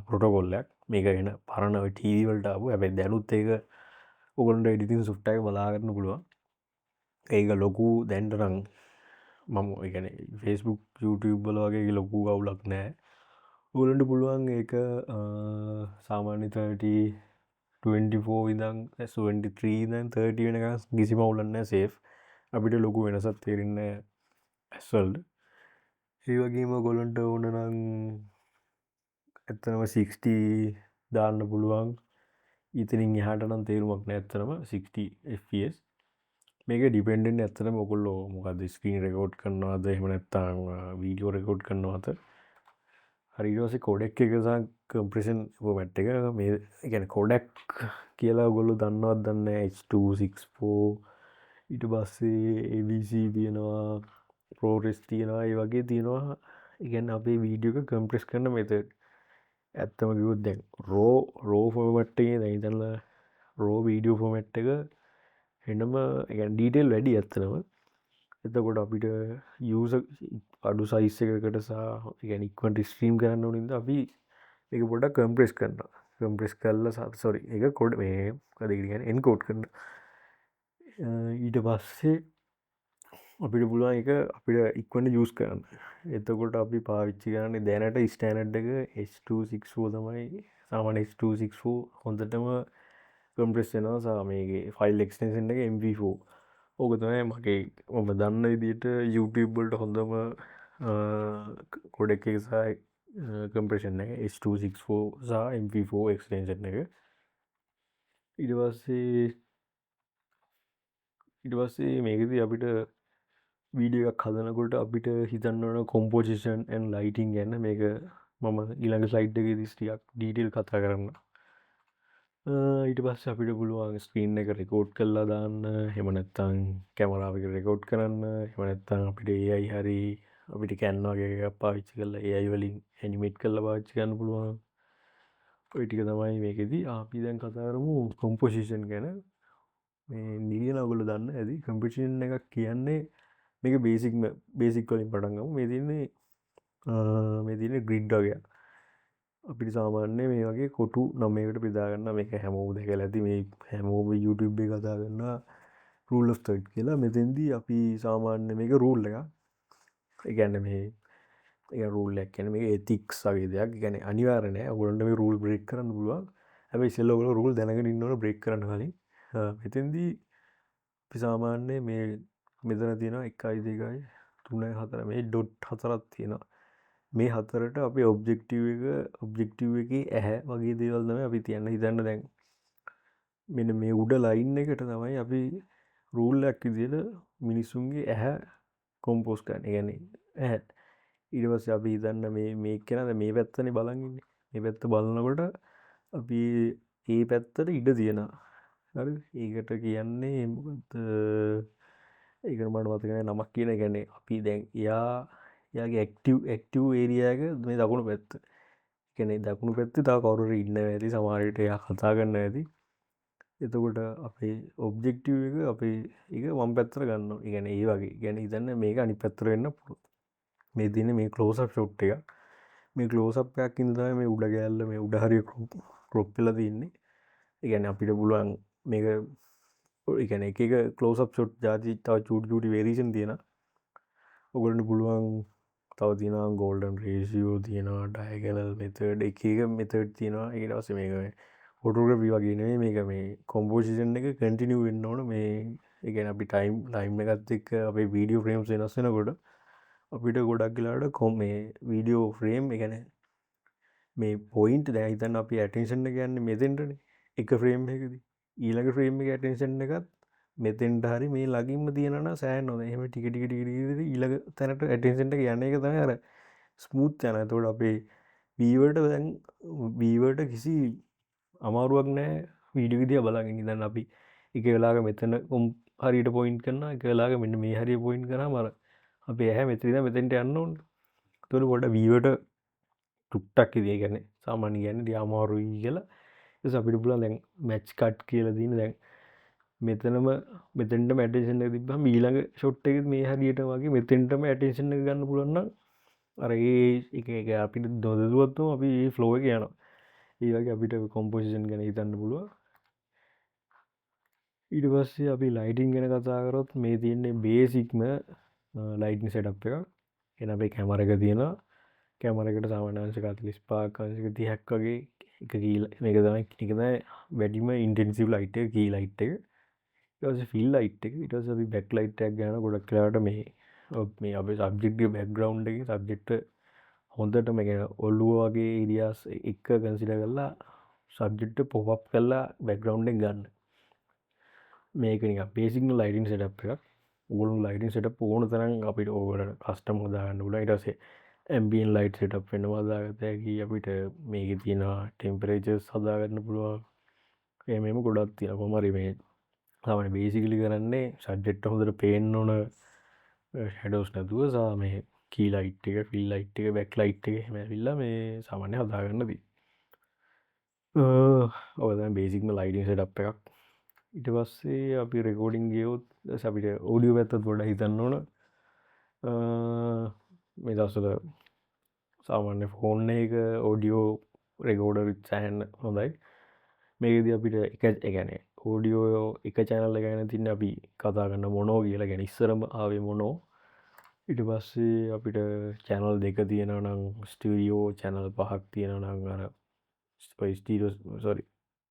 ප්‍රොටෝකොල්ලයක් මේක එන පරණ ටීවී වලට ආපු හැබැයි දැනුත් ඒක ඔයගොල්ලන්ට එඩිටින් සොෆ්ට් එක බලා ගන්න පුළුවන් ඒක ලොකු දැන්ට නම් මම ඒ කියන්නේ Facebook YouTube වල වගේ ලොකු අවුලක් නැහැ ඔයගොල්ලන්ට පුළුවන් ඒක සාමාන්‍ය 30 24 ඉඳන් 23 ඉඳන් 30 වෙනකන් කිසිම අවුලක් නැහැ සේෆ් අපිට ලොකු වෙනසක් තේරෙන්නේ ඇස්වල්ට ඒ වගේම ගොලන්ට ඕන නම් ඇත්තනම 60 දාන්න පුළුවන් ඉතිනින් එහාට නම් තේරුමක් නෑ ඇත්තනම 60 fps මේක ඩිපෙන්ඩෙන්ට් ඇත්තටම ඔයගොල්ලෝ මොකද්ද ස්ක්‍රීන් රෙකෝඩ් කරනවද එහෙම නැත්නම් වීඩියෝ රෙකෝඩ් කරනවද හරි ඊට පස්සේ කෝඩෙක් එක සහ කම්ප්‍රෙෂන් ෆෝමැට් එක මේ කියන්නේ කෝඩෙක් කියලා ඔයගොල්ලෝ දන්නවද දන්නේ H.264 ඊට පස්සේ ABC තියෙනවා ProRes තියෙනවා ඒ වගේ තියෙනවා ඒ කියන්නේ අපේ වීඩියෝ එක කම්ප්‍රෙස් කරන මෙතඩ් ඇත්තම කිව්වොත් දැන් රෝ ෆෝමැට් එකේ දැන් ඉතලා රෝ වීඩියෝ ෆෝමැට් එක එනම ඒ කියන්නේ ඩීටේල් වැඩි ඇත්තටම එතකොට අපිට යූසර් අඩු සයිස් එකකට සහ ඒ කියන්නේ ඉක්මනට ස්ට්‍රීම් කරන්න ඕන නිසා අපි ඒක පොඩ්ඩක් කම්ප්‍රෙස් කරනවා කම්ප්‍රෙස් කරලා සෝරි ඒක කෝඩ් මේ මොකද කියන්නේ එන්කෝඩ් කරනවා ඊට පස්සේ අපිට පුළුවන් එක අපිට ඉක්මනට යූස් කරන්න එතකොට අපි පාවිච්චි කරන්නේ දැනට ස්ටෑන්ඩඩ් එක H.264 තමයි සාමාන්‍ය H.264 හොඳටම කම්ප්‍රෙස් වෙනවා සහ මේකේ ෆයිල් එක්ස්ටෙන්ෂන් එක MP4 ඕක තමයි මගේ මම දන්න විදිහට YouTube වලට හොඳම කොඩෙක් එක සහ කම්ප්‍රෙෂන් එක H.264 සහ MP4 එක්ස්ටෙන්ෂන් එක ඊට පස්සේ මේකදී අපිට වීඩියෝ එකක් හදනකොට අපිට හිතන්න ඕන කොම්පොසිෂන් ඇන් ලයිටින් ගැන මේක මම ඊළඟ ස්ලයිඩ් එකේදී ටිකක් ඩීටේල් කතා කරන්න ඊට පස්සේ අපිට පුළුවන් ස්ක්‍රීන් එක රෙකෝඩ් කරලා දාන්න එහෙම නැත්නම් කැමරාව එක රෙකෝඩ් කරන්න එහෙම නැත්නම් අපිට AI හරි අපිට Canva වගේ එකක් පාවිච්චි කරලා AI වලින් ඇනිමේට් කරලා පාවිච්චි කරන්න පුළුවන් ඔය ටික තමයි මේකෙදී අපි දැන් කතා කරමු කොම්පොසිෂන් ගැන නිලියන ඔගොල්ලෝ දන්න ඇති කම්පිටිෂන් එකක් කියන්නේ මේක බේසික් වලින් පටන් ගමු. මේ තියෙන්නේ ග්‍රිඩ් වගේ. අපිට සාමාන්‍ය මේ වගේ කොටු 9කට බෙදාගන්න. මේක හැමෝම දැකලා ඇති. මේ හැමෝම YouTube එකේ කතා කරනවා රූල් ඔෆ් තර්ඩ් කියලා. මෙතෙන්දී අපි සාමාන්‍ය මේක රූල් එකක්. ඒ කියන්නේ මේ ඒ රූල් එකක් කියන්නේ මේක එතික්ස් වගේ දෙයක්. ඒ කියන්නේ අනිවාර්ය නෑ. ඔයගොල්ලන්ට මේ රූල් බ්‍රේක් කරන්න පුළුවන්. හැබැයි ඉතින් ඔයගොල්ලෝ රූල් දැනගෙන ඉන්න ඕන බ්‍රේක් කරන්න කලින්. මෙතෙන්දී අපි සාමාන්‍ය මේ මෙතන තියෙනවා 1 2 3 4 මේ ඩොට් 4ක් තියෙනවා. මේ 4ට අපේ ඔබ්ජෙක්ටිව් එකේ ඇහැ වගේ දේවල් තමයි අපි තියන්න හිතන්න. දැන් මෙන්න මේ උඩ ලයින් එකට තමයි අපි රූල් එකක් විදිහට මිනිසුන්ගේ ඇහැ කොම්පෝස් කරන්න. ඒ කියන්නේ ඇහැ. ඊට පස්සේ අපි හිතන්න මේ කෙනා මේ පැත්තනේ බලන් ඉන්නේ. මේ පැත්ත බලනකොට අපි ඒ පැත්තට ඉඩ තියෙනවා. හරිද? ඒකට කියන්නේ මොකද්ද? ඒකට මට මතක නැහැ නමක් කියන. ඒ කියන්නේ අපි දැන් එයාගේ ඇක්ටිව් ඒරියා එක මේ දකුණු පැත්ත. ඒ කියන්නේ දකුණු පැත්තේ තව කවුරු හරි ඉන්නවා ඇති. සමහර විට එයා කතා කරනවා ඇති. එතකොට අපේ ඔබ්ජෙක්ටිව් එක අපේ ඒක වම් පැත්තට ගන්නවා. ඒ කියන්නේ ඒ වගේ. ඒ කියන්නේ හිතන්න මේක අනිත් පැත්තට වෙන්න පුළුවන්. මේ තියෙන්නේ මේ ක්ලෝස් අප් ෂොට් එක. මේ ක්ලෝස් අප් එකක් ඉඳන් තමයි මේ උඩ ගැල්ල මේ උඩ හරිය ක්‍රොප් වෙලා තියෙන්නේ. ඒ කියන්නේ අපිට පුළුවන් මේක ඒ කියන්නේ එක ක්ලෝස් අප් ෂොට් જાති තව චූටි වේරියේෂන් තියෙනවා. ඔයගොල්ලන්ට පුළුවන් තව තියෙනවා ගෝල්ඩන් රේෂියෝ තියෙනවා ඩයගනල් මෙතඩ් එක මෙතඩ් තියෙනවා. ඊට පස්සේ මේක ෆොටෝග්‍රැෆි වගේ නෙවෙයි මේක මේ කොම්පොසිෂන් එක කන්ටිනියු වෙන්න ඕන. මේ ඒ කියන්නේ අපි ටයිම් එකත් එක්ක අපේ වීඩියෝ ෆ්‍රේම්ස් වෙනස් වෙනකොට අපිට ගොඩක් වෙලාවට මේ වීඩියෝ ෆ්‍රේම් ඒ කියන්නේ මේ පොයින්ට් දැන් හිතන්න අපි ඇටෙන්ෂන් එක යන්නේ මෙතෙන්ටනේ එක ෆ්‍රේම් එකකදී. ඊළඟ ෆ්‍රේම් එකේ ඇටෙන්ෂන් එකත් මෙතෙන්ට හරි මේ ළඟින්ම තියෙනවා නම් සෑහෙන්න හොඳයි. එහෙම ටික ඊළඟ තැනට ඇටෙන්ෂන් එක යන එක තමයි අර ස්මූත් යන. එතකොට අපේ වීවර්ට දැන් වීවර්ට කිසි අමාරුවක් නැහැ වීඩියෝ එක දිහා බලන් ඉඳන්. අපි එක වෙලාවක මෙතන හරියට පොයින්ට් කරනවා. එක වෙලාවක මෙන්න මේ හරිය පොයින්ට් කරාම අර අපේ ඇහැ මෙතන ඉඳන් මෙතෙන්ට යන්න ඕනේ. එතකොට පොඩ්ඩක් වීවර්ට ටුක්ටක් ඉතින් ඒ කියන්නේ සාමාන්‍ය කියන්නේ ටික අමාරුයි කියලා. ඊට අපිට පුළුවන් දැන් මැච් කට් කියලා තියෙන දැන් මෙතෙන්ටම ඇටෙන්ෂන් එක තිබ්බම ඊළඟ ෂොට් එකෙත් මේ හරියට වගේ මෙතෙන්ටම ඇටෙන්ෂන් එක ගන්න පුළුවන් නම් අර ඒක අපිට නොදැනුවත්වම අපි මේ ෆ්ලෝ එක යනවා. ඒ වගේ අපිට කොම්පොසිෂන් ගැන හිතන්න පුළුවන්. ඊට පස්සේ අපි ලයිටින් ගැන කතා කරොත් මේ තියෙන්නේ බේසික්ම ලයිටින් සෙටප් එකක්. එන අපේ කැමරා එක තියෙනවා. කැමරා එකට සාමාන්‍ය අංශක 45ක් අංශක 30ක් වගේ එක මේක තමයි වැඩිම ඉන්ටෙන්සිව් ලයිට් එක කී ලයිට් එක. ඊට පස්සේ ෆිල් ලයිට් එක. ඊට පස්සේ අපි බෑක් ලයිට් එකක් ගන්නවා. ගොඩක් වෙලාවට මේ අපේ සබ්ජෙක්ට් එක බෑග්ග්‍රවුන්ඩ් එකේ සබ්ජෙක්ට් හොඳටම ඒ කියන්නේ ඔළුව වගේ ඒරියාස් එක කන්සිඩර් කරලා සබ්ජෙක්ට් පොප් අප් කරලා බෑග්ග්‍රවුන්ඩ් එක ගන්න. මේක නිකන් බේසික්ම ලයිටින් සෙටප් එකක්. ඕගොල්ලෝ ලයිටින් සෙටප් ඕන තරම් අපිට ඕගොල්ලෝ කස්ටම් හදාගන්න පුළුවන්. ඊට පස්සේ ඇම්බියන් ලයිට් සෙටප් වෙනවා හදාගත්ත හැකි. අපිට මේකේ තියෙනවා ටෙම්පරේචර්ස් හදාගන්න පුළුවන්. එහෙම ගොඩක් තියෙනවා. කොහොම හරි මේ සාමාන්‍ය බේසිකලි කරන්නේ සබ්ජෙක්ට් හොඳට පේන්න ඕන ෂැඩෝස් නැතුව මේ කී ලයිට් එක ෆිල් ලයිට් එක බෑක් ලයිට් එක එහෙම ඇවිල්ලා මේ සාමාන්‍ය හදාගන්න තියෙන්නේ. ඔය තමයි බේසික්ම ලයිටින් සෙටප් එකක්. ඊට පස්සේ අපි රෙකෝඩින් ගියොත් අපිට ඔඩියෝ පැත්තත් පොඩ්ඩක් හිතන්න ඕන. මේ දවස්වල සාමාන්‍ය ෆෝන් එක ඔඩියෝ රෙකෝඩර් සෑහෙන්න හොඳයි. මේකෙදී අපිට ඒ කියන්නේ ඔඩියෝ එක channel එක ගැන තින්නේ අපි කතා කරන මොනෝ කියලා. කියන්නේ ඉස්සරම ආවේ මොනෝ. ඊට පස්සේ අපිට channel දෙක තියෙනවා නම් ස්ටුඩියෝ channel 5ක් තියෙනවා නම් අර ස්ටීරියෝ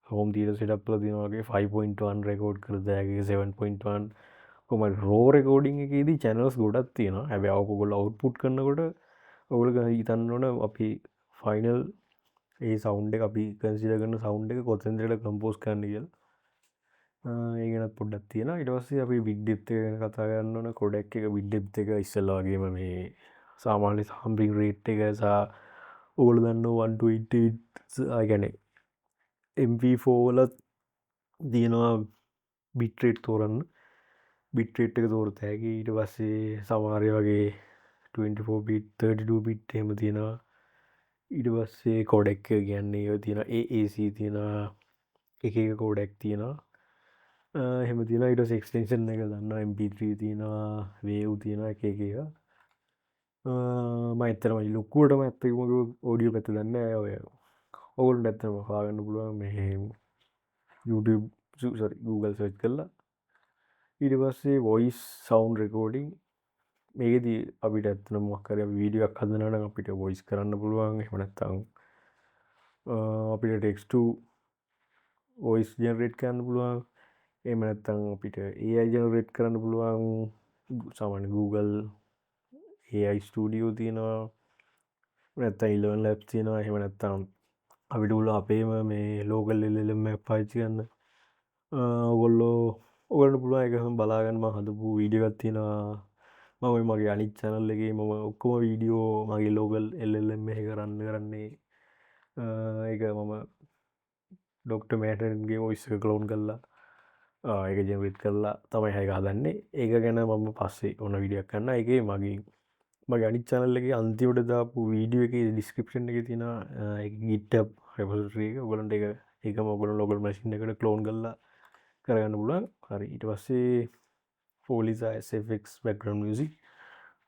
හෝම් තියටර් සෙටප් වල තියෙනවා වගේ 5.1 රෙකෝඩ් කරද හැකි 7.1 කොහමද රෝ රෙකෝඩින් එකේදී channels ගොඩක් තියෙනවා. හැබැයි ඔයගොල්ලෝ අවුට්පුට් කරනකොට ඔයගොල්ලෝ හිතන්න ඕන අපි ෆයිනල් ඒ සවුන්ඩ් එක අපි කන්සිඩර් කරන සවුන්ඩ් එක කොතෙන්ද කම්පෝස් කරන්න කියලා. ඒ ගැනත් පොඩ්ඩක් තියෙනවා. ඊට පස්සේ අපි බිට් ඩෙප්ත් එක ගැන කතා කරන්න ඕන. කොඩෙක් එක බිට් ඩෙප්ත් එක ඉස්සෙල්ලා වගේම මේ සාමාන්‍ය සම්පින් රේට් එක සහ ඕගොල්ලෝ දන්නවා 128 ඒ කියන්නේ MP4 වලත් තියෙනවා බිට් රේට් තෝරන්න. බිට් රේට් එක තෝරත හැකි. ඊට පස්සේ සමහර වගේ 24 බිට් 32 බිට් එහෙම තියෙනවා. ඊට පස්සේ කෝඩෙක් කියන්නේ ඔය තියෙනවා AAC තියෙනවා. එක කෝඩෙක් තියෙනවා. එහෙම තියෙන ඉට එක්ස්ටේෂන් එක දන්න MP3 තියෙනවා වේව් තියෙන එක මයිතරමයි ලොක්කුවටම ඇත්තකමක ඕඩියෝ පැත දන්න ඔය ඔවුල් ඇත්තම පාගන්න පුළුවන් මෙහ YouTube Google සර්ච් කරලා ඊට පස්සේ වොයිස් සවන්් රෙකෝඩිං මේකදී අපිට ඇත්තන මොක්කර වීඩියක් හදනන අපිට වොයිස් කරන්න පුළුවන් එමනැත්තං අපිට ටෙක්ස්ට වොයිස් ජනරේට් කරන්න පුළුවන් එමනැත්තං අපිට AI ජනරේට් කරන්න පුළුවන් සාමාන්‍ය Google AI ස්ටඩියෝ තියෙනවා නැත්ත ඉල්ලවන් ලැබ් තියෙනවා එහෙම නැත්තම් අපිට උල අපේම මේ ලෝකල් එල්ලම පාච්චි ගන්න ඔගොල්ලෝ ඔගලට පුළුවන් එකහම් බලාගන්නම හදපු වීඩියගත් තියෙනවා මම මගේ අනිත් චැනල්ලගේ මම ඔක්කොම වීඩියෝ මගේ ලෝකල් එල්ලම් මෙහ කරන්නේ ඒක මම ඩොක්ට මෑටන්ගේ ඔයිස්ස කලෝන් කරලා ඒක ජනවිත් කරලා තමයි හැක හදන්නේ ඒක ගැන මම පස්සේ ඔන්න විඩියක් කන්න එක මගේ අනි චනල්ලගේ අන්තිවට දාපු වීඩියෝ එක ඩිස්ක්‍රපෂන් එක තින ගිට්ට රැපසට්‍රේක ඔගලන්ට එක මොගල ලොගල් මසින් එකට කලෝන් කරලා කරගන්න පුලන් හරි ඊට පස්සේ ෆෝලිසාෆෙක් බැක්රම් මියසික්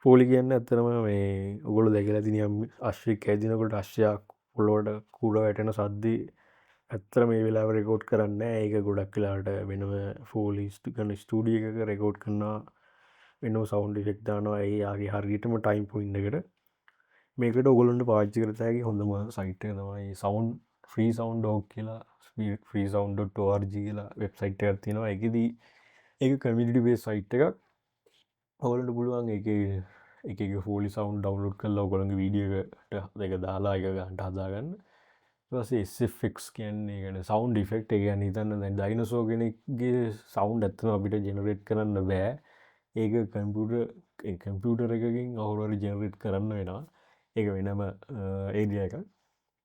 ෆෝලි කියන්න ඇත්තරම මේ ඔගොල දැකලා තිනියම් අශ්‍රික ඇදිනකොට අශ්‍යයක් පොල්ලෝට කුඩ වැටෙන සද්දී ඇත්තර මේ වෙලා රෙකෝඩ් කරන්න ඒක ගොඩක් කලාට වෙනම ෆෝලිස්ට කන ස්ටඩිය එක රෙකෝඩ් කරන්නා වෙන සෞන්් ෆෙක් දානවා ඒයාගේ හරියටම ටයිම් පොයින්ටකට මේකට ඔගොලන්ට පාච්චි කරතෑගේ හොඳම සයිට් තමයි සවන්් ්‍රී සවන්් ඩෝක් කියලා ්‍රී සවන්්.ෝRG කියලා වෙබ්සයිට් ඇතිනවා එකදී ඒ කමිටි බේ සයිට් එකක් ඔගලට පුළුවන් එක ෆෝලි සවන්් ඩවන්ලෝඩ් කල්ලා ඔගොළඟ වීඩියකට දෙක දාලා එක ගන්ට හදාගන්න ස්ෆෙක්ස් කියන්නේ ගැන සෞන්් ඩිෆෙක්් එක හිතන්න දයිනසෝ කෙනෙක්ගේ සෞන්් ඇත්තන අපිට ජෙනරේට් කරන්න බෑ ඒක කම්පියුටර් එකකින් අවුරරි ජෙනරේට් කරන්න වෙනවා ඒක වෙනම ඒදිය එක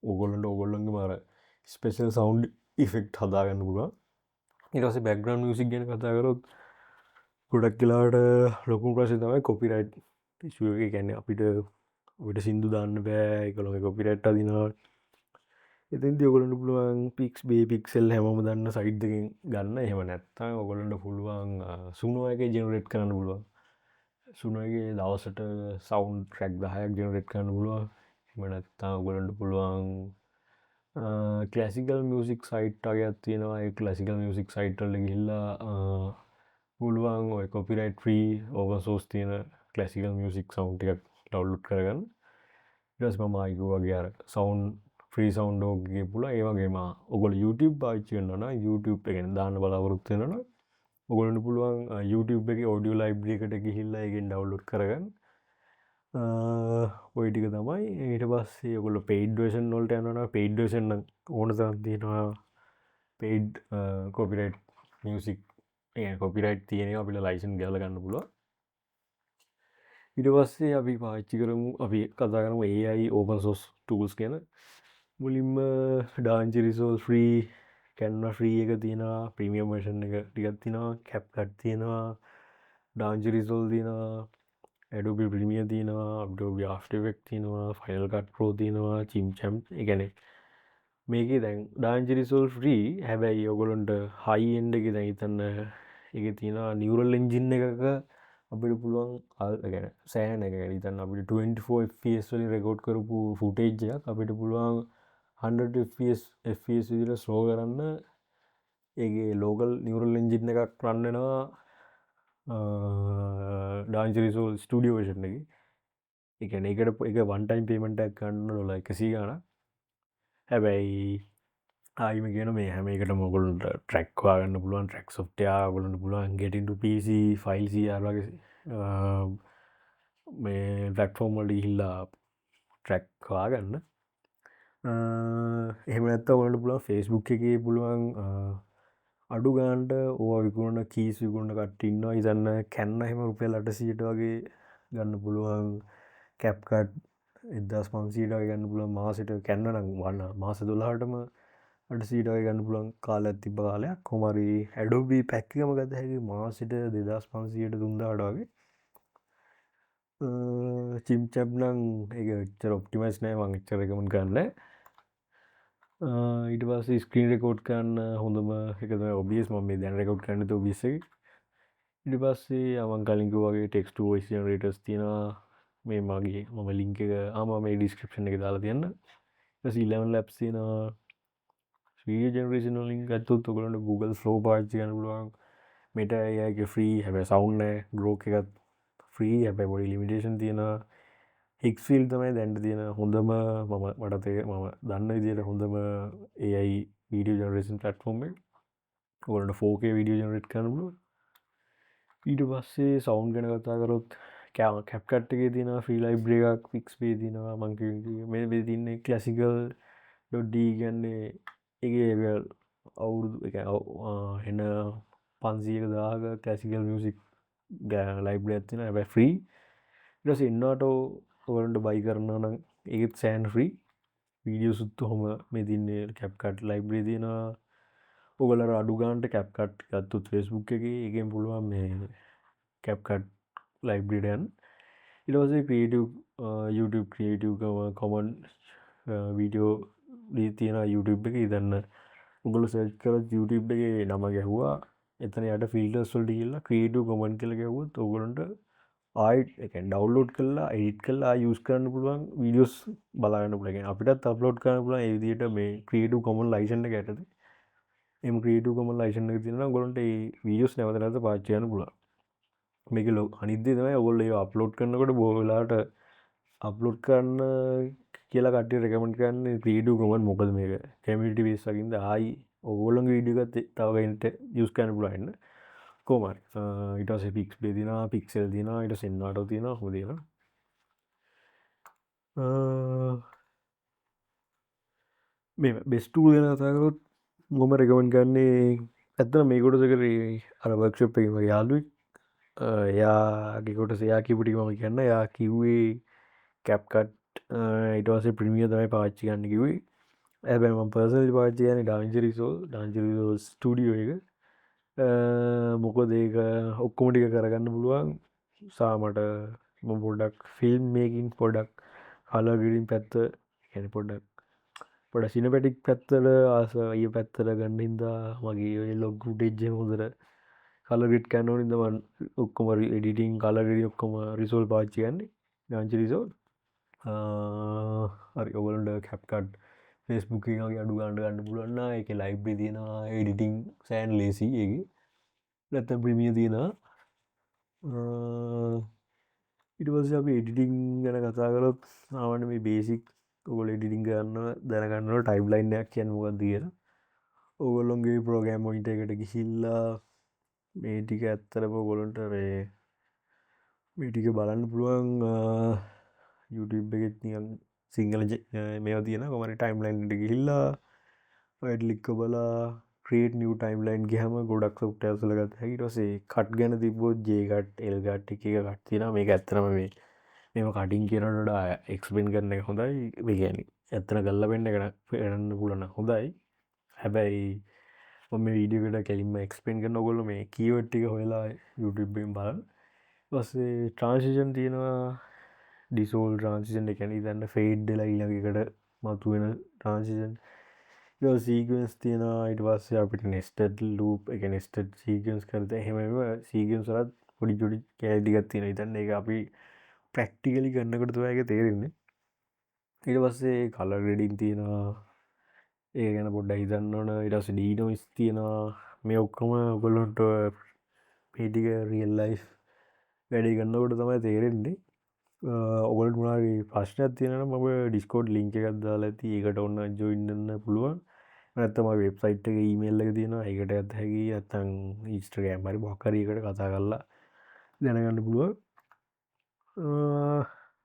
ඔගොල්ලන්ට ඔගොල්ලන්ගේ මර ස්පේෂල් සෞන්් ඉෆෙක්් හදාගන්න පුුව ඉරස බැක්ග්‍රම් මියසික් ගැන කතාකරොත් ගොඩක් කියලාට ලොකුම් ප්‍රශි තමයි කොපිරයිට් ශුව ගැන්න අපිට ඔට සිින්දු දාන්න බෑ එකළොම කොපිරට්ට දිනවා එතින් ඔගලට පුළුවන් පික්ස් බේ පික්සෙල් හැම දන්න සයිට්කින් ගන්න එහෙම නැත්තා ඔගොලට පුළුවන් සුනුවක ජනරේට් කරන්න පුළුවන් සුනගේ දවසට සෞන්් ට්‍රැක් දහයක් ජනරේට් කරන්න පුළුව එම නැත්තා ඔගොලට පුළුවන් කලසිකල් මියසික් සයිට් අගයක් තියෙනවා ලසිකල් මියසික් සයිට්ල ගිල්ලා පුළුවන් ඔය කොපිරයිට් ්‍රී ඕව සෝස් තියෙන කලසිකල් මියසික් සෞන්් එකක් ඩව්ලුට් කරගන්න ඩස්ම මයිකු වගේ අර සෞන්් ්‍රී සවන්්ඩෝගේ පුල ඒවගේම ඔගොල YouTube පාච්චියන්නන YouTube එකෙන් දාන්න බලාපොරොත්වෙනන ඔගොලට පුළුවන් YouTube එක ෝඩියෝ ලයිබ්‍රියකට ගිහිල්ලා එකෙන් ඩවලෝඩ් කරගන්න ඔයිටික තමයි ඊට පස්සේ ඔගොල පේඩ්වේෂන් නොල්ට යනන පේඩ්වේෂන් ඕන තියනවා පේඩ් කොපිරයිට් මියසික් කොපිරයිට් තියෙන අපිට ලයිසන් ගලගන්න පුළුව ඉට පස්සේ අපි පාච්චි කරමු අපි කතා කරම ඒයි ඕපන් සෝස් ටූල්ස් කියන මුලින්ම ඩාන්චිරිසෝල් ්‍රී කැන්න ්‍රී එක තියෙනවා ප්‍රමියම් වර්ෂන් එක ටිකත් තිනවා කැප්කට් තියෙනවා ඩාන්චිරිසෝල් තියෙනවා ඇඩුබි ප්‍රමිය තියෙනවා අබ්ඩෝබි ආෆ්ටවෙක් තියෙනවා ෆයිල්කට් ප්‍රෝ තියෙනවා චිම්චම් එකනෙ මේක දැන් ඩාන්චිරිසෝල් ්‍රී හැබැයි ඔගොලොන්ට හයි එන්ඩ එක දැහිතන්න එක තියෙන නිවරල් එන්ජින්න එකක අපිට පුළුවන් ගැන සෑන එක තන්න අපිට 24 වලින් රෙකෝඩ් කරපු ෆුටේජ්ජයක් අපිට පුළුවන් 100 FPS විදිර ස්ලෝ කරන්න ඒගේ ලෝකල් නිවරල් එන්ජින්න එකක් රන්නෙනවා ඩාන්චරිසෝල් ස්ටඩියෝ වේෂන් එක එකන එකට එක වන්ටයිම් පේමෙන්ටක් කන්න ොල එකසී ගන හැබැයි ආයිම කියන මේ හැම එකට මොගලට ට්‍රක්වාගන්න පුළුවන් ට්‍රක් සොෆ්ටයා ගොලට පුළුවන් ගෙටට පිසි ෆයිල්සියාගේ මේ ෆැක්ෆෝර්මල්ඩ හිල්ලා ට්‍රැක්වාගන්න එහෙම ඇත්ත වලට පුළුවන් ෆෙස්බුක් එක පුළුවන් අඩු ගාන්ට ඕ විකුණ කීස් විකුණ කටඉන්නවා ඉදන්න කැන්න එහෙම රුපියල් 800ට වගේ ගන්න පුළුවන් කැප්කට් 1500ට ගන්න පුළුවන් මාසට කැන්න නම් වන්න මාස 12ටම 800ට ගන්න පුළුවන් කාල ඇතිබ කාලයක් කොමරි ඇඩෝබී පැක්කම ගත හැකි මාසට 2500ට දුන්දාට වගේ චිම්චැප්නං එක චර ඔප්ටිමයිස් නෑ මං එච්චර එකමන් කරන්න ඊට පස්සේ ස්ක්‍රීන් රෙකෝඩ් කරන්න හොඳම එක තමයි OBS. මම මේ දැන් රෙකෝඩ් කරන්නේ OBS එකේ. ඊට පස්සේ මම කලින් කිව්වා වගේ text to voice generators තියෙනවා. මේ මගේ මම link එක මේ description එකේ දාලා තියන්න. ඊට පස්සේ 11 labs තියෙනවා. video generation වලින් ගත්තොත් ඔයගොල්ලන්ට Google Flow පාවිච්චි කරන්න පුළුවන්. Meta AI එක free. හැබැයි sound නැහැ. Grok එකත් free. හැබැයි පොඩි limitation තියෙනවා. Hixfield තමයි දැන්ට තියෙන හොඳම මම දන්න විදියට හොඳම AI video generation platform එක. ඔයගොල්ලන්ට 4K video generate කරන්න පුළුවන්. ඊට පස්සේ sound ගැන කතා කරොත් CapCut එකේ තියෙනවා free library එකක්, Pixabay තියෙනවා. මම කියන්නේ මේ තියෙන්නේ classical.d කියන්නේ ඒකේ අවුරුදු එන 500,000ක classical music library එකක් තියෙනවා. හැබැයි free. ඊට පස්සේ Envato ඔයගොල්ලන්ට buy කරනවා නම් ඒකෙත් සෑන් free. videos උත් ඔහොම මේ තින්නේ CapCut library තියෙනවා. ඔයගොල්ලෝ අඩු ගානට CapCut ගත්තොත් Facebook එකේ ඒකෙන් පුළුවන් මේ CapCut library යන්න. ඊට පස්සේ creative YouTube creative common video තියෙනවා YouTube එකේ. ඉතින් ඔයගොල්ලෝ search කරලා YouTube එකේ නම ගැහුවා. එතන යට filters වලට ගිහලා creative common කියලා ගැහුවොත් ඔයගොල්ලන්ට ආයිත් ඩවුන්ලෝඩ් කරලා එඩිට් කරලා යූස් කරන්න පුළුවන් වීඩියෝස් බලන්න පුළුවන්. අපිටත් අප්ලෝඩ් කරන්න පුළුවන් ඒ විදිහට මේ ක්‍රියේටිව් කොමන් ලයිසන්ස් එක යටතේ. එම් ක්‍රියේටිව් කොමන් ලයිසන්ස් එක තියෙනවා නම් ඔයගොල්ලන්ට මේ වීඩියෝස් නැවත නැවත පාවිච්චි කරන්න පුළුවන්. මේක අනිත් දේ තමයි ඔයගොල්ලෝ ඒවා අප්ලෝඩ් කරනකොට බොහෝ වෙලාවට අප්ලෝඩ් කරන්න කියලා කට්ටිය රෙකමන්ඩ් කරන්නේ ක්‍රියේටිව් කොමන්. මොකද මේක කමියුනිටි බේස් එකකින්ද ආයි ඔයගොල්ලෝගේ වීඩියෝ එකත් තව කෙනෙක්ට යූස් කරන්න පුළුවන්. කොහමද ඊට පස්සේ Pixabay තියෙනවා, Pixel තියෙනවා, ඊට පස්සේ Envato තියෙනවා. කොහොමද තියෙනවා මේ best tool ගැන කතා කරොත් මම රෙකමන්ඩ් කරන්නේ ඇත්තටම මේ කොටස කරේ අර වර්ක්ෂොප් එකේ මගේ යාළුවෙක්. එයාගේ කොටස එයා කියපු ටික මම කියන්න. එයා කිව්වේ CapCut ඊට පස්සේ Premiere තමයි පාවිච්චි කරන්න කිව්වේ. හැබැයි මම පර්සනලි පාවිච්චි කරන්නේ DaVinci Resolve Studio එක. මොකද ඒක ඔක්කොම ටික කරගන්න පුළුවන්. සාමට පොඩක් ෆිල්ම් මේකින් පොඩක් කලර් ග්‍රේඩින් පැත්ත කියන්නේ පොඩ සිනමැටික් පැත්තට ආස ඊ පැත්තට ගන්න හින්දා මගේ ඔය ලොග් ෆුටේජ් එක හොඳට කලර් ග්‍රේඩ් කරන්න ඕන හින්දා මම ඔක්කොම එඩිටින් කලර් ග්‍රේඩින් ඔක්කොම Resolve පාවිච්චි කරන්නේ. DaVinci Resolve. හරි ඔයගොල්ලන්ට CapCut Facebook එකේ වගේ අඩු ගන්න ගන්න පුළුවන් නම් ඒකේ ලයිබ්‍රරි තියෙනවා. එඩිටින් සෑන් ලේසි ඒකේ. නැත්නම් Premiere තියෙනවා. ඊට පස්සේ අපි එඩිටින් ගැන කතා කරොත් සාමාන්‍ය මේ බේසික් ඔයගොල්ලෝ එඩිටින් කරන්න දැනගන්න ඕන ටයිම්ලයින් එකක් කියන්නේ මොකක්ද කියලා. ඔයගොල්ලෝගේ ප්‍රෝග්‍රෑම් මොනිටර් එකට ගිහිල්ලා මේ ටික ඇත්තටම ඔයගොල්ලන්ට මේ ටික බලන්න පුළුවන්. YouTube එකෙත් නිකන් සිංහල මේවා තියෙනවා. කොහමද ටයිම්ලයින් එකට ගිහිල්ලා right click කරලා create new timeline ගියාම ගොඩක් softwares වල ගත්ත හැකි. ඊට පස්සේ cut ගැන තිබ්බොත් Jcut, Lcut එක cut තියෙනවා. මේක ඇත්තටම මේව කටින් කියනකට වඩා explain කරන එක හොඳයි. ඒ කියන්නේ ඇත්තට කරලා වෙන්න එක කරන්න පුළුවන් නම් හොඳයි. හැබැයි මම මේ වීඩියෝ එකට කෙලින්ම explain කරන ඔයගොල්ලෝ මේ keyword ටික හොයලා YouTube එකෙන් බලන්න. ඊට පස්සේ transition තියෙනවා. dissolve transition එක කියන්නේ දැන් fade වෙලා ඊළඟ එකට මතුවෙන transition. සීකන්ස් තියෙනවා. ඊට පස්සේ අපිට නෙස්ටඩ් ලූප් එක නෙස්ටඩ් සීකන්ස් කරත එහෙම සීකන්ස් වලත් පොඩි පොඩි කෑලි ටිකක් තියෙනවා. ඉතින් ඒක අපි ප්‍රැක්ටිකලි කරනකොට තමයි ඒක තේරෙන්නේ. ඊට පස්සේ කලර් ග්‍රේඩින් තියෙනවා. ඒක ගැන පොඩ්ඩක් හිතන්න ඕන. ඊට පස්සේ ඩීනොයිස් තියෙනවා. මේ ඔක්කොම ඔයගොල්ලන්ට මේ ටික රියල් ලයිෆ් වැඩේ කරනකොට තමයි තේරෙන්නේ. ඔයගොල්ලන්ට මොනවාරි ප්‍රශ්නයක් තියෙනවා නම් මම Discord link එකක් දාලා ඇති. ඒකට ඔන්න join වෙන්න පුළුවන්. නැත්නම් මගේ වෙබ්සයිට් එකේ ඊමේල් එක තියෙනවා. ඒකට යත් හැකි. නැත්නම් Instagram හරි මොකක් හරි එකට කතා කරලා දැනගන්න පුළුවන්.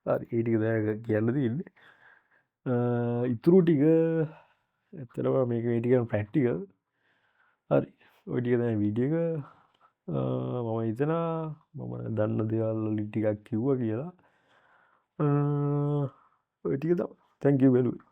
හරි ඒ ටික තමයි කියන්න තියෙන්නේ. ඉතුරු ටික ඇත්තටම මේක මේ ටික ප්‍රැක්ටිකල්. හරි ඔය ටික තමයි වීඩියෝ එක. මම හිතනවා මම දන්න දේවල් වලින් ටිකක් කිව්වා කියලා. ඔය ටික තමයි. thank you බැලුවේ.